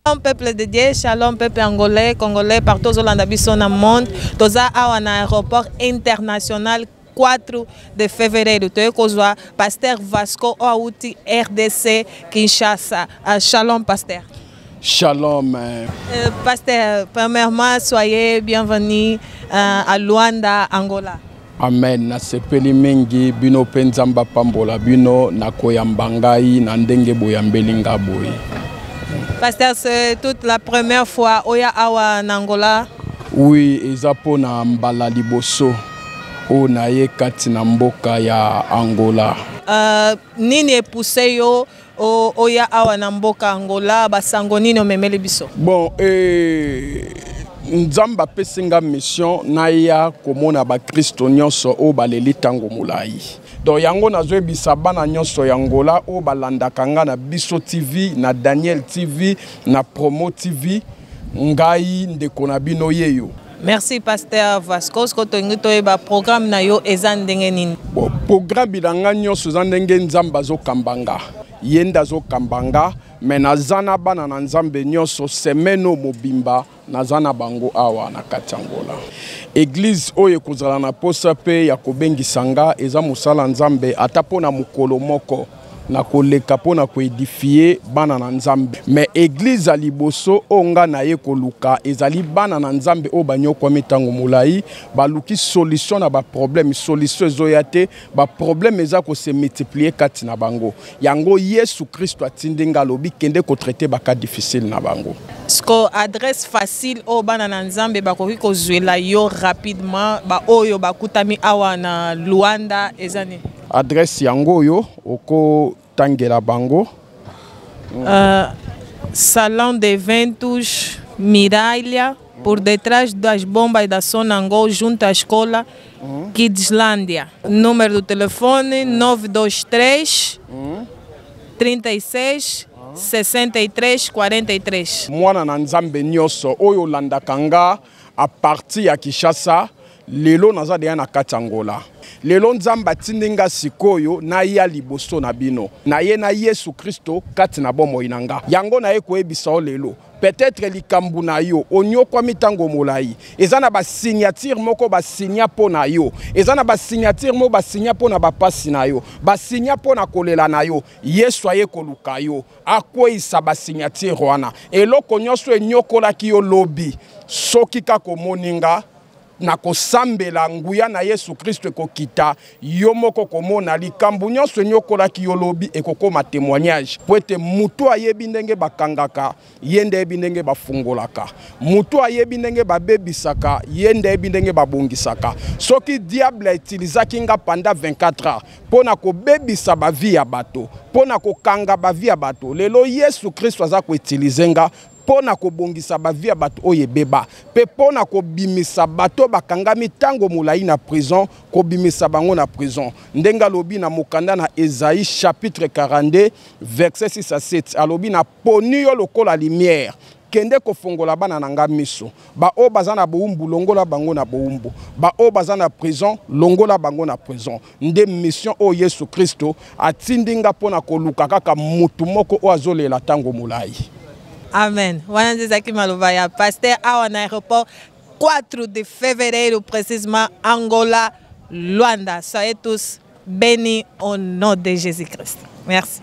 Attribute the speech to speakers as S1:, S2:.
S1: Shalom peuple de Dieu, shalom peuple angolais, congolais, partout au monde. Toza awa na aéroport international 4 de février. Toza pasteur Vasco Outi RDC Kinshasa. Shalom pasteur.
S2: Shalom.
S1: Pasteur, premièrement, soyez bienvenus à Luanda, Angola.
S2: Amen. Na sepeli mingi bino penzamba pambola bino na koyambangai na ndenge boyambelinga boy.
S1: Pasteur, c'est toute la première fois oya awa en Angola.
S2: Oui, ezapo na mbala liboso o na ye kati na mboka ya Angola.
S1: Nini poussé yo oya awa na mboka Angola basango nini memeli biso?
S2: Bon, Nzamba pesinga mission na ya komona ba Kristo nyonso o baleli tango mulai. Donc yango nazwe bisaba na nyonso ya Angola o balanda kanga na Biso TV, na Daniel TV, na Promo TV, ngai ndeko na bino yeyo.
S1: Merci pasteur Vasco, ko to ba programme na yo ezandenge nini?
S2: Bon, programme bilanga nyonso zandenge Nzamba zo kambanga. Yenda zo kambanga, menazana bana na Nzambe nyonso semeno mobimba nazana bango awa na Katangola. Église oye kozala na posa pe ya kobengisanga eza musala Nzambe atapo na mukolo moko na koleka po na koedifier bana na Nzambe. Mais église a liboso onga na ye koluka ezali bana na Nzambe o banyoko mitango mulai baluki solution na ba problème solution zoyate ba problème eza ko se multiplier kati na bango. Yango Yesu Christ atindenga lobi kende ko traiter ba cas difficile na bango.
S1: Sko adresse facile o bana na Nzambe bakoki ko zwela yo rapidement ba oyo bakutami awa na Luanda ezani.
S2: Adresse yango yo oko tangela bango.
S1: Salon de Ventus Miralha por detrás das bombas da Sonangol junto à escola Kidslândia. Número do telefone 923 36 63 43.
S2: Mwana na Nzambe nyoso oyo landa kanga a partir ya Kinshasa lelo naza deya na Katangola. Lelo Nzamba tindinga sikoyo na ya liboso na bino. Na ye na Yesu Kristo kati na bomo inanga. Yango na ye koyebisa o lelo. Peut-être likambu na yo onyo kwa mitango molai. Ezana ba signature moko ba signa po na yo. Ezana ba signature mo ba signa po na ba pasi na yo. Ba signa po na kolela na yo. Yesu aye koluka yo. Akwisa ba signature wana. Eloko nyonso enyokola ki yo lobi. Soki kako moninga na kosambela nguya na Yesu Kristo ekokita yo moko komona likambu nyonso nyokola ki yolobi ekokoma témoignage po ete mutu ayebi ndenge bakangaka yende yebi ndenge bafungolaka mutu ayebi ndenge babebisaka yende yebi ndenge babongisaka soki diable utilizaki nga pendant 24 heures pona kobebisa ba vie ya bato pona kokanga ba vie ya bato lelo Yesu Kristo aza ko utiliser nga pona kobongisa ba via bato oyebeba pe pona kobimisa bato bakangami tango mulai na prison kobimisa bango na prison ndenga lobi na mokanda na Esaïe chapitre 42 verset 6 à 7 alobi na poni yo lokola lumière kende kofongola bana nanga miso ba o bazana boumbu longola bango na boumbu ba o bazana prison longola bango na prison nde mission o Yesu Kristo atindinga pona koluka kaka mutu moko o azolela tango mulai.
S1: Amen. Wananzaki Malubaya, pasteur à un aéroport 4 de février, précisément Angola, Luanda. Soyez tous bénis au nom de Jésus-Christ. Merci.